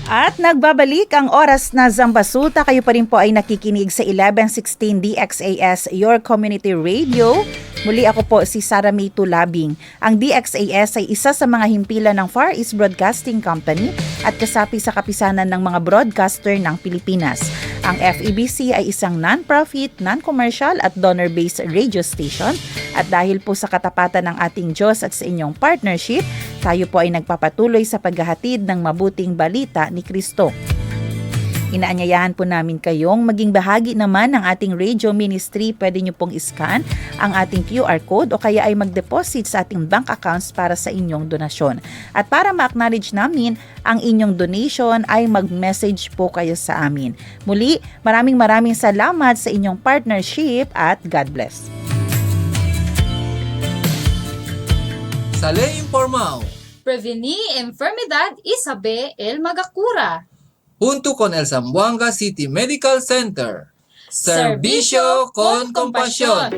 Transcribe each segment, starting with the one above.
At nagbabalik ang oras na Zambasuta. Kayo pa rin po ay nakikinig sa 1116 DXAS, your community radio. Muli ako po si Sara May Tulabing. Ang DXAS ay isa sa mga himpilan ng Far East Broadcasting Company at kasapi sa kapisanan ng mga broadcaster ng Pilipinas. Ang FEBC ay isang non-profit, non-commercial at donor-based radio station. At dahil po sa katapatan ng ating Diyos at sa inyong partnership, tayo po ay nagpapatuloy sa paghahatid ng mabuting balita ni Kristo. Inaanyayahan po namin kayong maging bahagi naman ng ating radio ministry. Pwede nyo pong iscan ang ating QR code o kaya ay mag-deposit sa ating bank accounts para sa inyong donasyon. At para ma-acknowledge namin ang inyong donation ay mag-message po kayo sa amin. Muli, maraming salamat sa inyong partnership at God bless. Sa Ley Informao, Prevenir enfermedad y saber el magacura. junto con el Zamboanga City Medical Center. Servicio con compasión.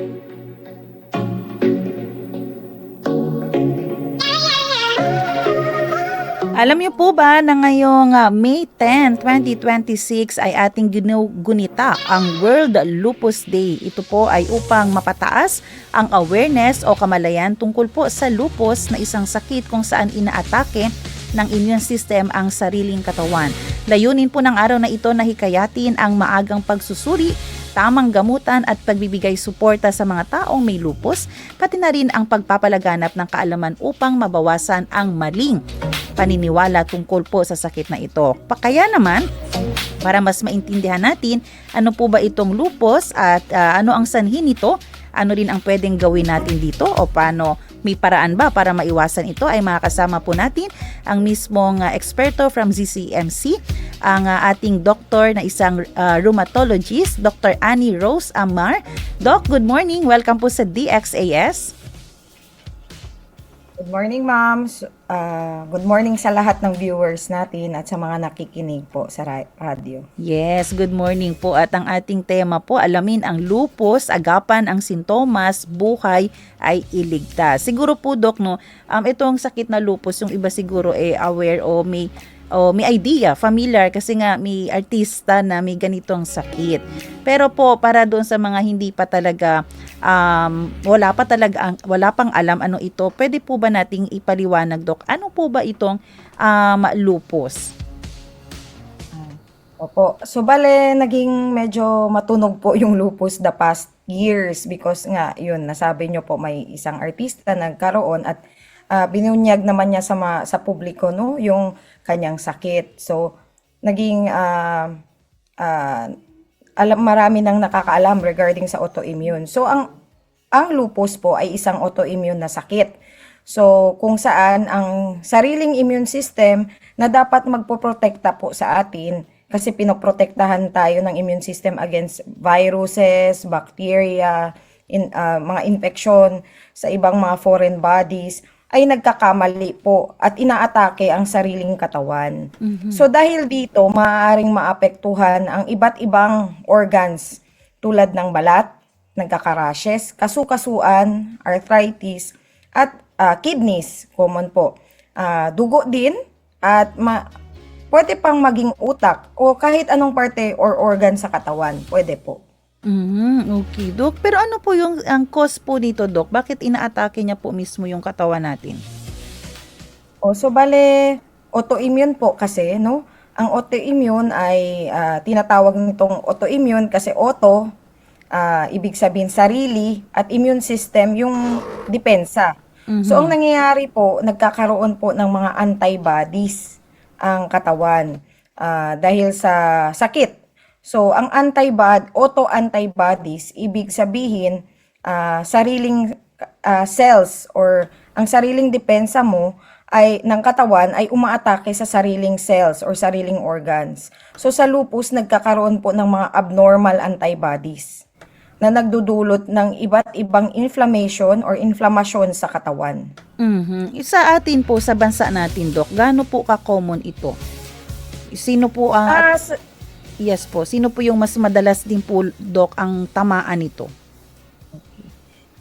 Alam niyo po ba na ngayong May 10, 2026 ay ating ginugunita ang World Lupus Day. Ito po ay upang mapataas ang awareness o kamalayan tungkol po sa lupus na isang sakit kung saan inaatake ng immune system ang sariling katawan. Layunin po ng araw na ito na hikayatin ang maagang pagsusuri, tamang gamutan at pagbibigay suporta sa mga taong may lupus, pati na rin ang pagpapalaganap ng kaalaman upang mabawasan ang maling paniniwala tungkol po sa sakit na ito. Kaya naman, para mas maintindihan natin ano po ba itong lupus at ano ang sanhi nito, ano rin ang pwedeng gawin natin dito o paano may paraan ba para maiwasan ito, ay makakasama po natin ang mismong eksperto from ZCMC, ang ating doktor na isang rheumatologist, Dr. Annie Rose Amar. Doc, good morning. Welcome po sa DXAS. Good morning, ma'am. Good morning sa lahat ng viewers natin at sa mga nakikinig po sa radio. Yes, good morning po. At ang ating tema po, alamin ang lupus, agapan ang sintomas, buhay ay iligtas. Siguro po, Doc, no, itong sakit na lupus, yung iba siguro aware o may idea, familiar kasi nga may artista na may ganitong sakit. Pero po para doon sa mga hindi pa talaga wala pang alam ano ito, pwede po ba nating ipaliwanag, Doc? Ano po ba itong lupus? Opo. So bale naging medyo matunog po yung lupus the past years because nga yun nasabi nyo po may isang artista nagkaroon at binunyag naman niya sa publiko, no, yung kanyang sakit. So naging marami nang nakakaalam regarding sa autoimmune. So ang lupus po ay isang autoimmune na sakit. So kung saan ang sariling immune system na dapat magpoprotekta po sa atin kasi pinoprotektahan tayo ng immune system against viruses, bacteria, mga infection sa ibang mga foreign bodies ay nagkakamali po at inaatake ang sariling katawan. Mm-hmm. So dahil dito, maaaring maapektuhan ang iba't ibang organs tulad ng balat, nagkakarashes, kasukasuan, arthritis, at kidneys, common po. Dugo din at pwede pang maging utak o kahit anong parte or organ sa katawan, pwede po. Okay, Doc. Pero ano po ang cause po dito, Doc? Bakit inaatake niya po mismo yung katawan natin? So bale, autoimmune po kasi, no? Ang autoimmune ay tinatawag nitong autoimmune kasi auto, ibig sabihin sarili, at immune system yung depensa. Mm-hmm. So ang nangyayari po, nagkakaroon po ng mga antibodies ang katawan dahil sa sakit. So, ang auto-antibodies, ibig sabihin, sariling cells or ang sariling depensa mo ng katawan ay umaatake sa sariling cells or sariling organs. So, sa lupus, nagkakaroon po ng mga abnormal antibodies na nagdudulot ng iba't ibang inflammation or inflamasyon sa katawan. Mm-hmm. Sa atin po, sa bansa natin, Doc, gaano po ka-common ito? Sino po ang... Yes po. Sino po yung mas madalas din po, Doc, ang tamaan nito?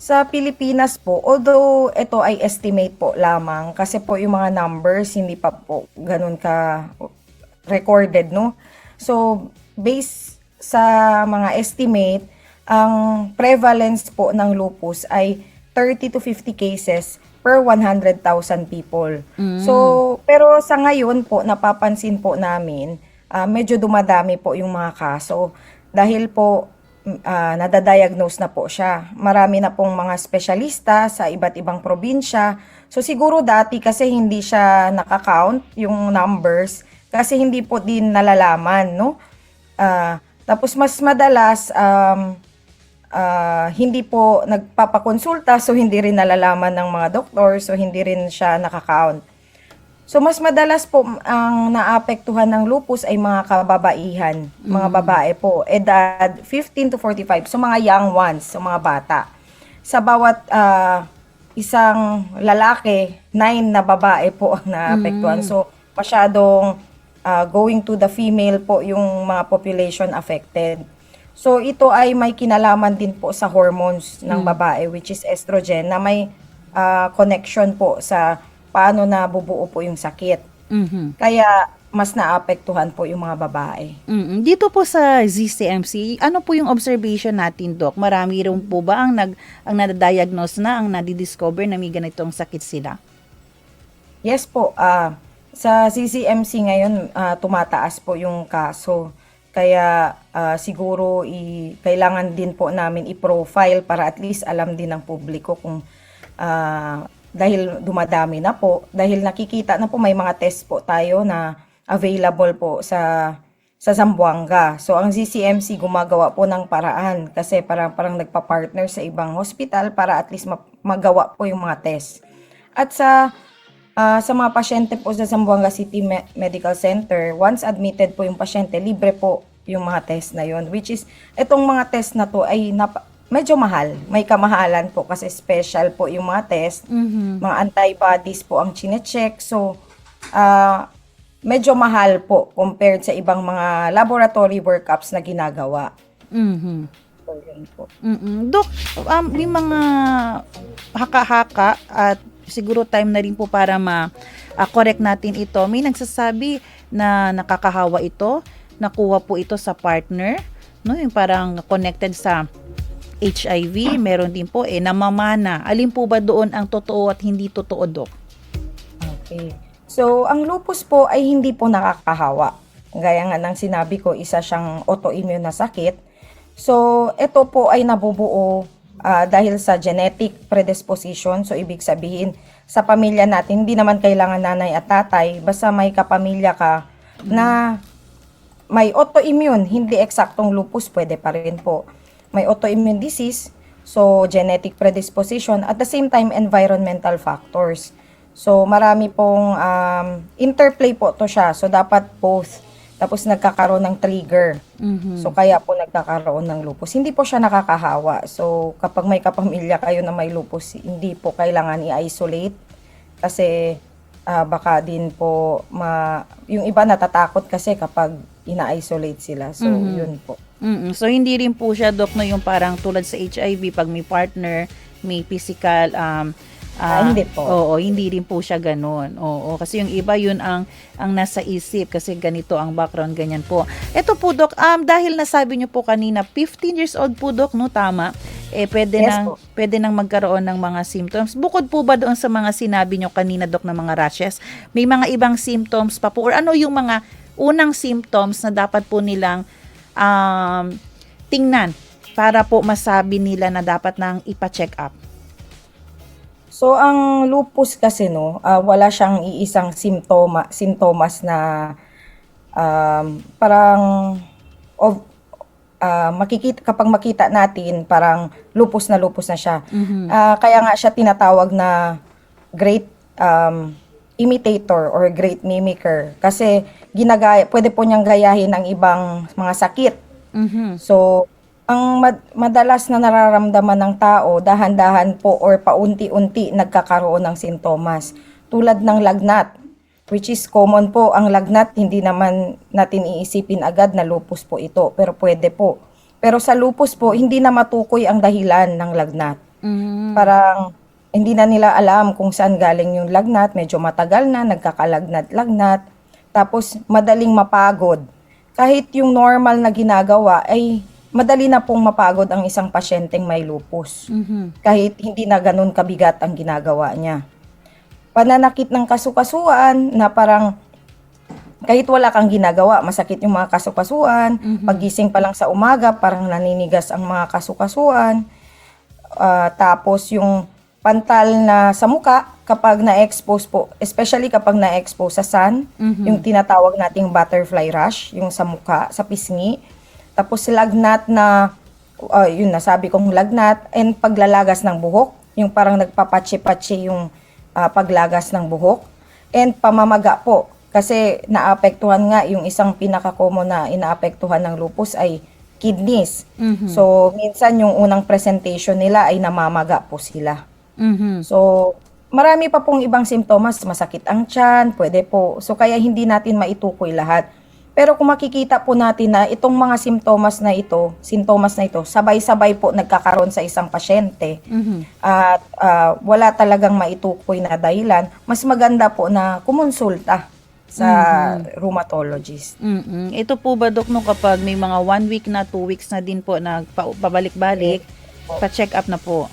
Sa Pilipinas po, although ito ay estimate po lamang kasi po yung mga numbers hindi pa po ganun recorded, no? So, based sa mga estimate, ang prevalence po ng lupus ay 30 to 50 cases per 100,000 people. So, pero sa ngayon po, napapansin po namin, medyo dumadami po yung mga kaso. Dahil po, nadadiagnose na po siya. Marami na pong mga espesyalista sa iba't ibang probinsya. So, siguro dati kasi hindi siya nakakount yung numbers kasi hindi po din nalalaman, no? Tapos mas madalas, hindi po nagpapakonsulta, so hindi rin nalalaman ng mga doktor, so hindi rin siya nakakount. So mas madalas po ang naapektuhan ng lupus ay mga kababaihan, mga babae po, edad 15 to 45, so mga young ones, so mga bata. Sa bawat isang lalaki, 9 na babae po ang naapektuhan. So masyadong going to the female po yung mga population affected. So ito ay may kinalaman din po sa hormones ng babae, which is estrogen, na may connection po sa paano nabubuo po yung sakit. Kaya mas naapektuhan po yung mga babae. Dito po sa ZCMC, ano po yung observation natin, Doc? Marami rin po ba ang nadadiagnose na, ang nadidiscover na may ganitong sakit sila? Yes po, sa CCMC ngayon, tumataas po yung kaso. Kaya siguro kailangan din po namin i-profile para at least alam din ng publiko kung dahil dumadami na po, dahil nakikita na po may mga test po tayo na available po sa Zamboanga. So ang ZCMC gumagawa po ng paraan kasi parang nagpa-partner sa ibang hospital para at least magawa po yung mga test. At sa mga pasyente po sa Zamboanga City Medical Center, once admitted po yung pasyente, libre po yung mga test na yon, which is itong mga test na to ay medyo mahal. May kamahalan po kasi special po yung mga test. Mga antibodies po ang chine-check. So, medyo mahal po compared sa ibang mga laboratory workups na ginagawa. So, yun po. Dok, may mga haka-haka at siguro time na rin po para ma-correct natin ito. May nagsasabi na nakakahawa ito, nakuha po ito sa partner, no? Yung parang connected sa HIV, meron din po namamana. Alin po ba doon ang totoo at hindi totoo, Dok? Okay. So, ang lupus po ay hindi po nakakahawa. Gaya nga ng sinabi ko, isa siyang autoimmune na sakit. So, ito po ay nabubuo dahil sa genetic predisposition. So, ibig sabihin, sa pamilya natin, hindi naman kailangan nanay at tatay, basta may kapamilya ka na may autoimmune, hindi eksaktong lupus, pwede pa rin po. May autoimmune disease, so genetic predisposition, at the same time, environmental factors. So, marami pong interplay po to siya. So, dapat both. Tapos, nagkakaroon ng trigger. So, kaya po nagkakaroon ng lupus. Hindi po siya nakakahawa. So, kapag may kapamilya kayo na may lupus, hindi po kailangan i-isolate. Kasi, baka din po, yung iba natatakot kasi kapag ina-isolate sila. So, yun po. So, hindi rin po siya, Dok, no, yung parang tulad sa HIV, pag may partner, may physical, hindi po. Oo, hindi rin po siya ganun. Oo, kasi yung iba yun ang nasa isip kasi ganito ang background, ganyan po. Ito po, Dok, dahil nasabi niyo po kanina, 15 years old po, Dok, no, tama? Pwede Yes nang po. pwede nang magkaroon ng mga symptoms. Bukod po ba doon sa mga sinabi niyo kanina, Dok, na mga rashes, may mga ibang symptoms pa po or ano yung mga unang symptoms na dapat po nilang tingnan para po masabi nila na dapat nang ipa-check up? So, ang lupus kasi, no, wala siyang iisang sintomas na parang kapag makita natin, parang lupus na siya. Kaya nga siya tinatawag na great imitator or great mimicker. Kasi pwede po niyang gayahin ang ibang mga sakit. So, ang madalas na nararamdaman ng tao, dahan-dahan po or paunti-unti nagkakaroon ng sintomas. Tulad ng lagnat, which is common po. Ang lagnat, hindi naman natin iisipin agad na lupus po ito, pero pwede po. Pero sa lupus po, hindi na matukoy ang dahilan ng lagnat. Parang hindi na nila alam kung saan galing yung lagnat, medyo matagal na, nagkakalagnat-lagnat. tapos madaling mapagod. Kahit yung normal na ginagawa ay madali na pong mapagod ang isang pasyenteng may lupus. Kahit hindi na ganun kabigat ang ginagawa niya. Pananakit ng kasukasuan na parang kahit wala kang ginagawa, masakit yung mga kasukasuan. Paggising pa lang sa umaga, parang naninigas ang mga kasukasuan. Tapos yung pantal na sa muka, kapag na-expose po, especially kapag na-expose sa sun, yung tinatawag nating butterfly rash, yung sa muka, sa pisngi. Tapos lagnat na, yun nasabi kong lagnat, and paglalagas ng buhok, yung parang nagpapatsi-patsi yung paglagas ng buhok. And pamamaga po, kasi naapektuhan nga yung isang pinaka-common na inaapektuhan ng lupus ay kidneys. So, minsan yung unang presentation nila ay namamaga po sila. So, marami pa pong ibang simptomas, masakit ang tiyan, pwede po. So, kaya hindi natin maitukoy lahat. Pero kung makikita po natin na itong mga sintomas na ito, sabay-sabay po nagkakaroon sa isang pasyente at wala talagang maitukoy na dahilan, mas maganda po na kumonsulta sa rheumatologist. Ito po ba, Dok, no, kapag may mga 1 week na, 2 weeks na din po na pabalik-balik, pa-check up na po?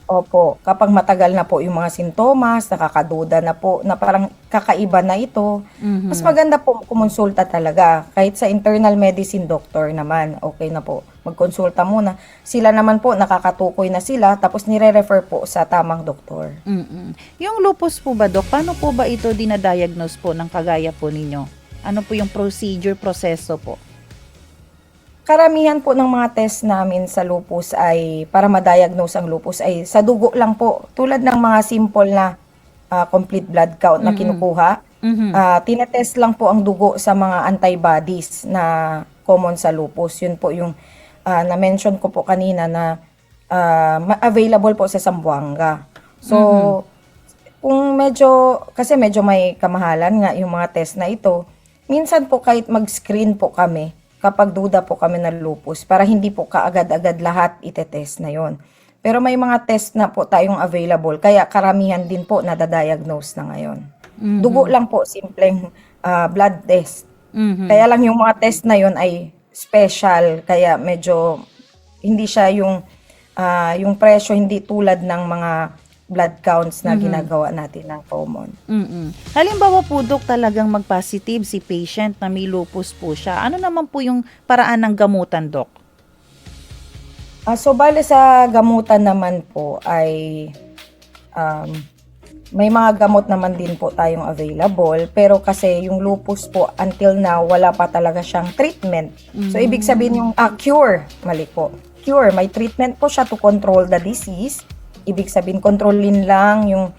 Opo, kapag matagal na po yung mga sintomas, nakakaduda na po, na parang kakaiba na ito, mas maganda po kumonsulta talaga. Kahit sa internal medicine doctor naman, okay na po. Magkonsulta muna. Sila naman po, nakakatukoy na sila, tapos nire-refer po sa tamang doktor. Yung lupus po ba, Dok, paano po ba ito dinadiagnose po ng kagaya po ninyo? Ano po yung proseso po? Karamihan po ng mga test namin sa lupus ay, para ma-diagnose ang lupus, ay sa dugo lang po. Tulad ng mga simple na complete blood count na kinukuha. Tinetest lang po ang dugo sa mga antibodies na common sa lupus. Yun po yung na-mention ko po kanina na available po sa Zamboanga. So, kung kasi medyo may kamahalan nga yung mga test na ito, minsan po kahit mag-screen po kami, kapag duda po kami ng lupus, para hindi po kaagad-agad lahat itetest na yon. Pero may mga test na po tayong available, kaya karamihan din po nadadiagnose na ngayon. Dugo lang po, simpleng blood test. Kaya lang yung mga test na yon ay special, kaya medyo hindi siya yung presyo, hindi tulad ng mga blood counts na ginagawa natin ng common. Halimbawa po, Dok, talagang mag-positive si patient na may lupus po siya. Ano naman po yung paraan ng gamutan, Dok? So, bale sa gamutan naman po ay may mga gamot naman din po tayong available. Pero kasi yung lupus po, until now, wala pa talaga siyang treatment. So, ibig sabihin yung cure, mali po. Cure, may treatment po siya to control the disease. Ibig sabihin, kontrolin lang yung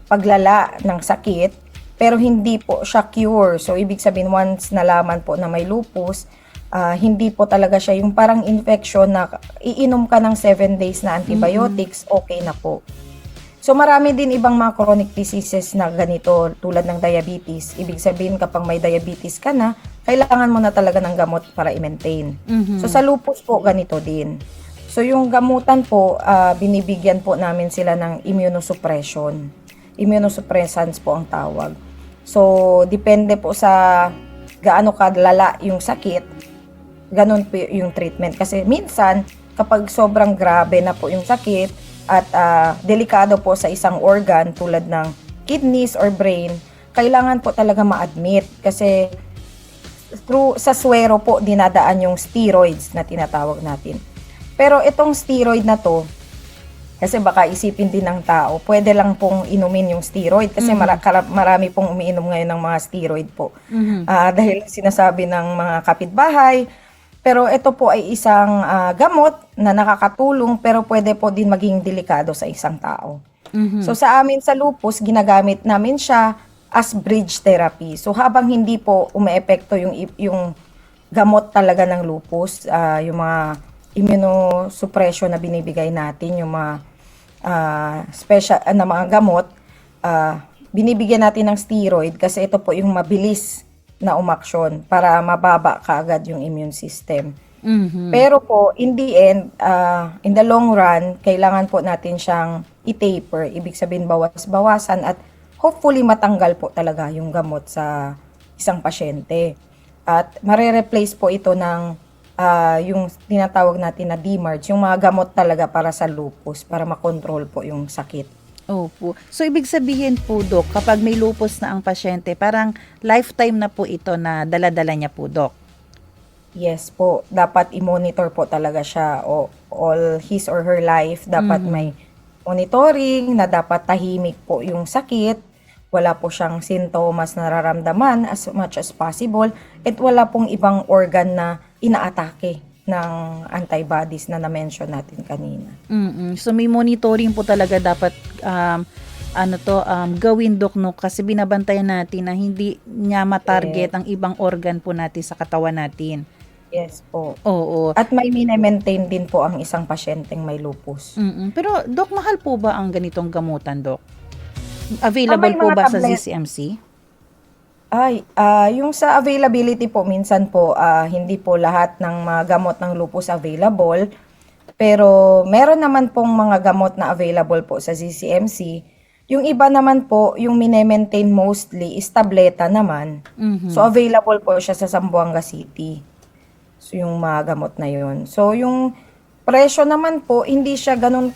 paglala ng sakit, pero hindi po siya cure. So, ibig sabihin, once nalaman po na may lupus, hindi po talaga siya yung parang infection na iinom ka ng 7 days na antibiotics, okay na po. So, marami din ibang mga chronic diseases na ganito, tulad ng diabetes. Ibig sabihin, kapag may diabetes ka na, kailangan mo na talaga ng gamot para i-maintain. So, sa lupus po, ganito din. So, yung gamutan po, binibigyan po namin sila ng immunosuppression. Immunosuppressants po ang tawag. So, depende po sa gaano kalala yung sakit, ganun po yung treatment. Kasi minsan, kapag sobrang grabe na po yung sakit at delikado po sa isang organ tulad ng kidneys or brain, kailangan po talaga ma-admit. Kasi sa swero po dinadaan yung steroids na tinatawag natin. Pero itong steroid na to, kasi baka isipin din ng tao, pwede lang pong inumin yung steroid kasi marami pong umiinom ngayon ng mga steroid po. Dahil sinasabi ng mga kapitbahay, pero ito po ay isang gamot na nakakatulong pero pwede po din maging delikado sa isang tao. So sa amin sa lupus, ginagamit namin siya as bridge therapy. So habang hindi po umeepekto yung gamot talaga ng lupus, yung mga immunosuppression na binibigay natin, yung mga special na mga gamot, binibigyan natin ng steroid kasi ito po yung mabilis na umaksyon para mababa kaagad yung immune system. Pero po, in the end, in the long run, kailangan po natin siyang i-taper. Ibig sabihin, bawas-bawasan at hopefully matanggal po talaga yung gamot sa isang pasyente. At mare-replace po ito ng yung tinatawag natin na DMARDs, yung mga gamot talaga para sa lupus, para makontrol po yung sakit. Opo. So, ibig sabihin po, Dok, kapag may lupus na ang pasyente, parang lifetime na po ito na dala-dala niya po, Dok. Yes po, dapat i-monitor po talaga siya o all his or her life. Dapat may monitoring na dapat tahimik po yung sakit. Wala po siyang sintomas na nararamdaman as much as possible. At wala pong ibang organ na inaatake ng antibodies na na-mention natin kanina. So, may monitoring po talaga dapat gawin, Dok, no? Kasi binabantayan natin na hindi niya matarget ang ibang organ po natin sa katawan natin. Yes po. Oo. At may mine-maintain din po ang isang pasyenteng may lupus. Pero, Dok, mahal po ba ang ganitong gamutan, Dok? Available May po mga ba sa tablet. ZCMC? Yung sa availability po, minsan po, hindi po lahat ng mga gamot ng lupus available. Pero meron naman pong mga gamot na available po sa ZCMC. Yung iba naman po, yung mine-maintain mostly is tableta naman. So available po siya sa Zamboanga City. So yung mga gamot na yun. So yung presyo naman po, hindi siya ganun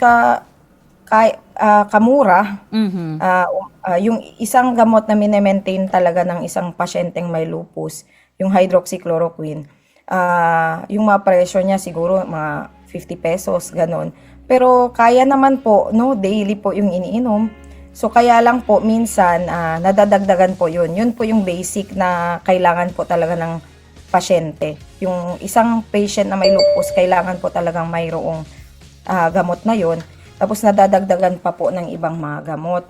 kamura. Yung isang gamot na mine-maintain talaga ng isang pasyenteng may lupus, yung hydroxychloroquine, yung mga presyo niya siguro mga 50 pesos, ganun. Pero kaya naman po, no, daily po yung iniinom. So kaya lang po minsan nadadagdagan po yun. Yun po yung basic na kailangan po talaga ng pasyente. Yung isang patient na may lupus, kailangan po talagang mayroong gamot na yun. Tapos nadadagdagan pa po ng ibang mga gamot.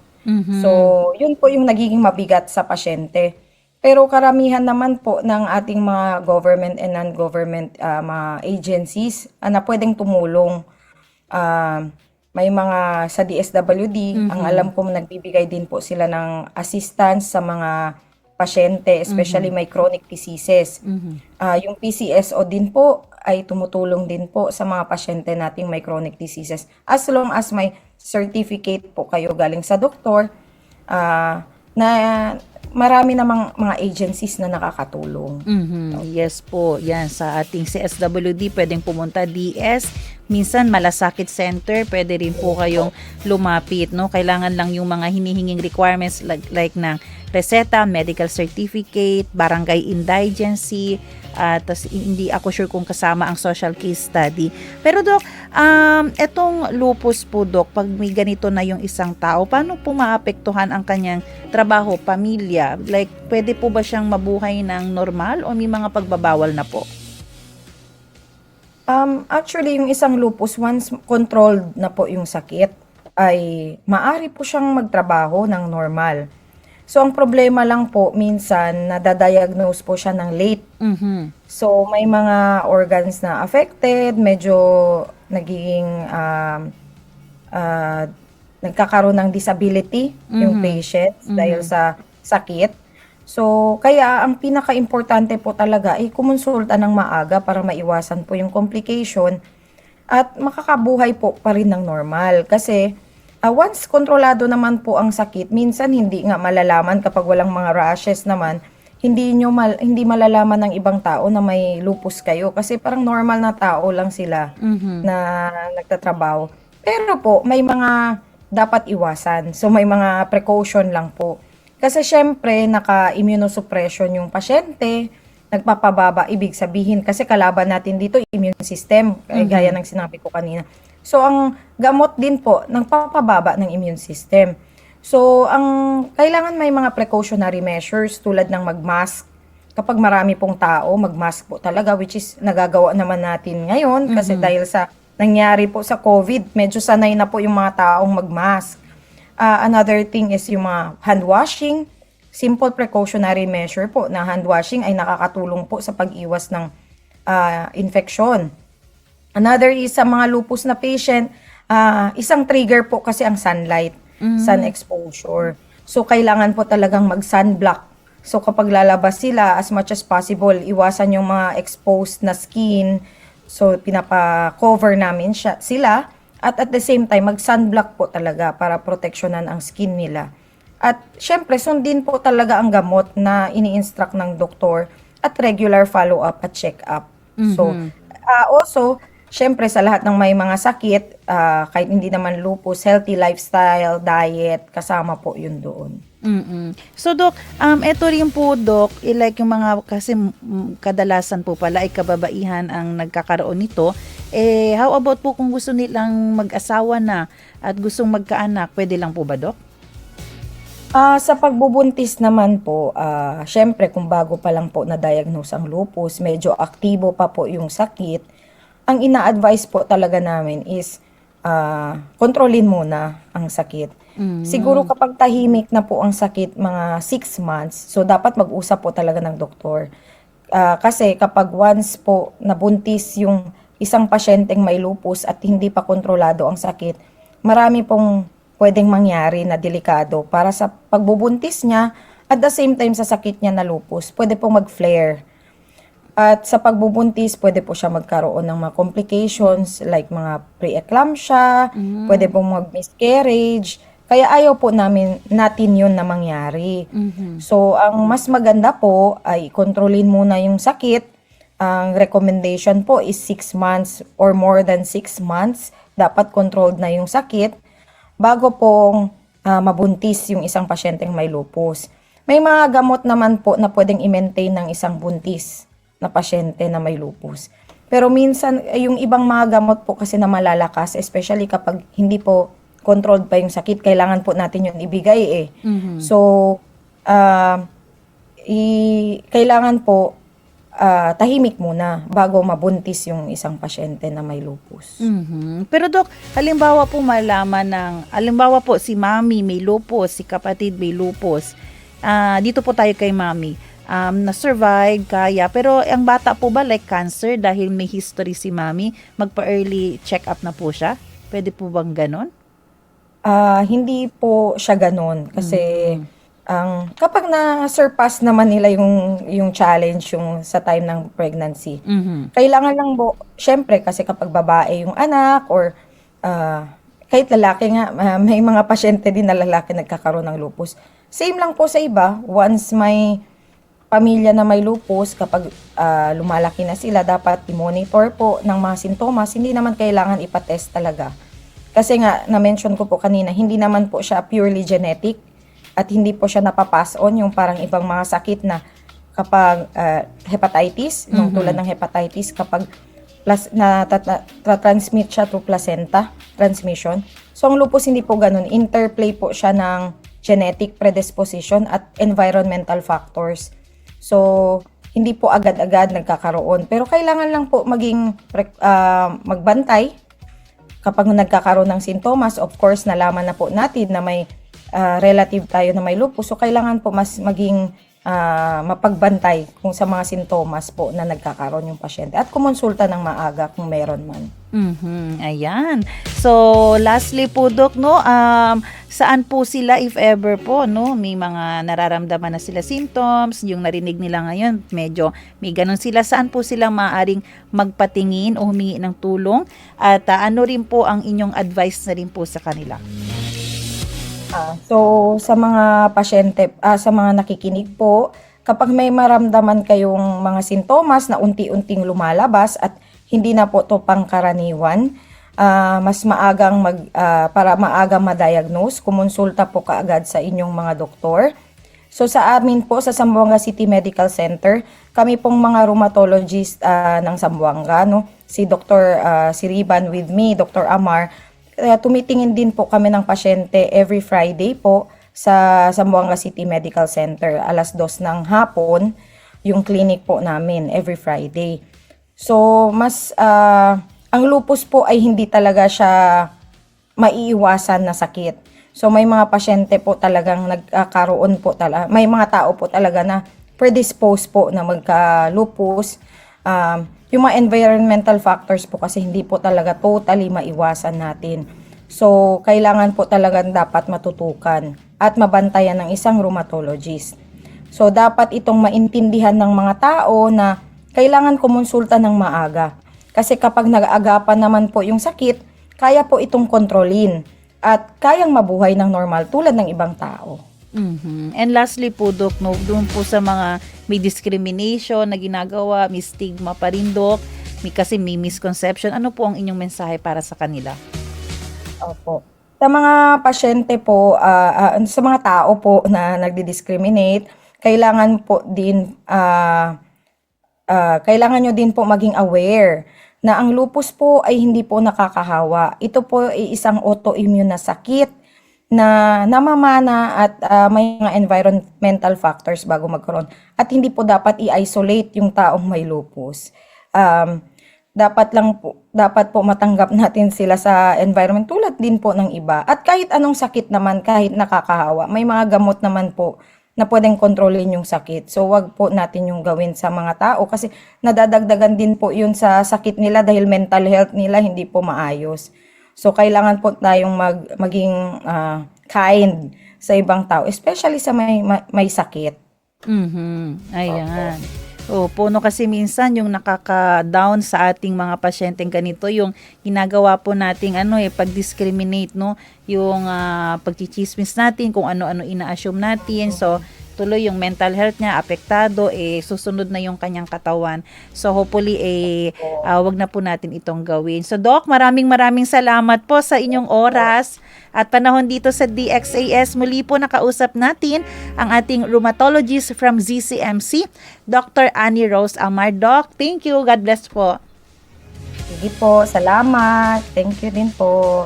So, yun po yung nagiging mabigat sa pasyente. Pero karamihan naman po ng ating mga government and non-government mga agencies na pwedeng tumulong. May mga sa DSWD, ang alam ko nagbibigay din po sila ng assistance sa mga pasyente, especially may chronic diseases. Yung PCSO din po ay tumutulong din po sa mga pasyente nating may chronic diseases. As long as may certificate po kayo galing sa doktor, na marami namang mga agencies na nakakatulong. Yes po, yan sa ating CSWD, pwedeng pumunta DS, minsan Malasakit Center, pwede rin po kayong lumapit, no? Kailangan lang yung mga hinihinging requirements like ng reseta, medical certificate, barangay indigency, tas hindi ako sure kung kasama ang social case study. Pero Dok, etong lupus po, Dok, pag may ganito na yung isang tao, paano po maapektuhan ang kanyang trabaho, pamilya? Like, pwede po ba siyang mabuhay ng normal o may mga pagbabawal na po? Actually, yung isang lupus, once controlled na po yung sakit, ay maari po siyang magtrabaho ng normal. So, ang problema lang po, minsan, nadadiagnose po siya ng late. So, may mga organs na affected, medyo nagiging, nagkakaroon ng disability yung patient dahil sa sakit. So, kaya ang pinaka-importante po talaga ay kumonsulta ng maaga para maiwasan po yung complication at makakabuhay po pa rin ng normal. Kasi, once kontrolado naman po ang sakit, minsan hindi nga malalaman kapag walang mga rashes naman, hindi malalaman ng ibang tao na may lupus kayo kasi parang normal na tao lang sila na nagtatrabaho. Pero po, may mga dapat iwasan. So, may mga precaution lang po. Kasi syempre, naka-immunosuppression yung pasyente, nagpapababa, ibig sabihin, kasi kalaban natin dito, immune system, gaya ng sinabi ko kanina. So, ang gamot din po, nagpapababa ng immune system. So, ang kailangan may mga precautionary measures tulad ng mag-mask. Kapag marami pong tao, mag-mask po talaga, which is nagagawa naman natin ngayon kasi dahil sa nangyari po sa COVID, medyo sanay na po yung mga taong mag-mask. Another thing is yung mga hand washing. Simple precautionary measure po na hand washing ay nakakatulong po sa pag-iwas ng infection. Another is sa mga lupus na patient, isang trigger po kasi ang sunlight, sun exposure. So, kailangan po talagang mag-sunblock. So, kapag lalabas sila, as much as possible, iwasan yung mga exposed na skin. So, pinapa-cover namin sila. At the same time, mag-sunblock po talaga para proteksyonan ang skin nila. At syempre, sundin po talaga ang gamot na ini-instruct ng doktor at regular follow-up at check-up. So, also, syempre sa lahat ng may mga sakit, kahit hindi naman lupus, healthy lifestyle, diet, kasama po yun doon. So Dok, eto rin po Dok, like yung mga kasi kadalasan po pala ay kababaihan ang nagkakaroon nito. How about po kung gusto nilang mag-asawa na at gustong magkaanak, pwede lang po ba Dok? Sa pagbubuntis naman po, syempre kung bago pa lang po na-diagnose ang lupus, medyo aktibo pa po yung sakit, ang ina-advise po talaga namin is kontrolin muna ang sakit. Siguro kapag tahimik na po ang sakit mga 6 months, so dapat mag-usap po talaga ng doktor. Kasi kapag once po nabuntis yung isang pasyenteng may lupus at hindi pa kontrolado ang sakit, marami pong pwedeng mangyari na delikado para sa pagbubuntis niya at the same time sa sakit niya na lupus, pwede pong mag-flare. At sa pagbubuntis, pwede po siya magkaroon ng mga complications like mga pre-eclampsia, pwede pong mag-miscarriage. Kaya ayaw po natin yun na mangyari. So, ang mas maganda po ay kontrolin muna yung sakit. Ang recommendation po is 6 months or more than 6 months. Dapat controlled na yung sakit bago pong mabuntis yung isang pasyenteng may lupus. May mga gamot naman po na pwedeng i-maintain ng isang buntis na pasyente na may lupus. Pero minsan, yung ibang mga gamot po kasi na malalakas, especially kapag hindi po controlled pa yung sakit, kailangan po natin yun ibigay So, kailangan po tahimik muna bago mabuntis yung isang pasyente na may lupus. Pero Dok, halimbawa po halimbawa po si Mami may lupus, si kapatid may lupus. Dito po tayo kay Mami. Na-survive, kaya. Pero ang bata po ba like cancer dahil may history si Mami, magpa-early check-up na po siya? Pwede po bang ganon? Hindi po siya ganon kasi kapag na-surpass naman nila yung challenge yung sa time ng pregnancy, kailangan lang po, syempre kasi kapag babae yung anak or kahit lalaki nga, may mga pasyente din na lalaki nagkakaroon ng lupus. Same lang po sa iba, once may pamilya na may lupus, kapag lumalaki na sila, dapat i-monitor po ng mga sintomas, hindi naman kailangan ipatest talaga. Kasi nga, na-mention ko po kanina, hindi naman po siya purely genetic at hindi po siya napapass on yung parang ibang mga sakit na kapag hepatitis, yung tulad ng hepatitis, kapag transmit siya through placenta transmission. So, ang lupus hindi po ganun. Interplay po siya ng genetic predisposition at environmental factors. So, hindi po agad-agad nagkakaroon. Pero kailangan lang po magbantay. Kapag nagkakaroon ng sintomas, of course, nalaman na po natin na may relative tayo na may lupus. So, kailangan po mas maging mapagbantay kung sa mga sintomas po na nagkakaroon yung pasyente. At kumonsulta ng maaga kung meron man. Ayan. So, lastly po, Dok, no, saan po sila, if ever po, no, may mga nararamdaman na sila symptoms, yung narinig nila ngayon, medyo may ganun sila, saan po sila maaaring magpatingin o humingi ng tulong? At ano rin po ang inyong advice na rin po sa kanila? So, sa mga pasyente, sa mga nakikinig po, kapag may maramdaman kayong mga sintomas na unti-unting lumalabas at hindi na po to pangkaraniwan, mas maagang para maagang ma-diagnose, kumonsulta po kaagad sa inyong mga doktor. So sa amin po sa Zamboanga City Medical Center, kami pong mga rheumatologist ng Zamboanga, no, si Dr. Siriban with me, Dr. Amar, tumitingin din po kami ng pasyente every Friday po sa Zamboanga City Medical Center. 2:00 ng hapon, yung clinic po namin every Friday. So, ang lupus po ay hindi talaga siya maiiwasan na sakit. So, may mga pasyente po talagang nagkakaroon po talaga, may mga tao po talaga na predisposed po na magka-lupus. Yung mga environmental factors po kasi hindi po talaga totally maiwasan natin. So, kailangan po talaga dapat matutukan at mabantayan ng isang rheumatologist. So, dapat itong maintindihan ng mga tao na kailangan kumonsulta ng maaga. Kasi kapag nag-aagapan naman po yung sakit, kaya po itong kontrolin at kayang mabuhay ng normal tulad ng ibang tao. Mhm. And lastly po, Dok, no, doon po sa mga may discrimination na ginagawa, may stigma pa rin, Dok, kasi may misconception, ano po ang inyong mensahe para sa kanila? Opo. Sa mga pasyente po, sa mga tao po na nagdi-discriminate, kailangan po din, kailangan nyo din po maging aware na ang lupus po ay hindi po nakakahawa. Ito po ay isang autoimmune na sakit na namamana at may mga environmental factors bago magkaroon. At hindi po dapat i-isolate yung taong may lupus. Dapat po matanggap natin sila sa environment tulad din po ng iba. At kahit anong sakit naman, kahit nakakahawa, may mga gamot naman po na pwedeng kontrolin yung sakit. So wag po natin yung gawin sa mga tao kasi nadadagdagan din po yun sa sakit nila dahil mental health nila hindi po maayos. So kailangan po tayong maging kind sa ibang tao, especially sa may sakit. Mhm. Ayan. Opo, no, kasi minsan yung nakaka-down sa ating mga pasyenteng ganito, yung ginagawa po nating pag-discriminate, no, yung pagchichismis natin, kung ano-ano ina-assume natin. So, tuloy yung mental health niya apektado, susunod na yung kanyang katawan. So, hopefully, wag na po natin itong gawin. So, Doc, maraming salamat po sa inyong oras at panahon dito sa DXAS. Muli po nakausap natin ang ating rheumatologist from ZCMC, Dr. Annie Rose Amar. Doc, thank you. God bless po. Sige po, salamat. Thank you din po.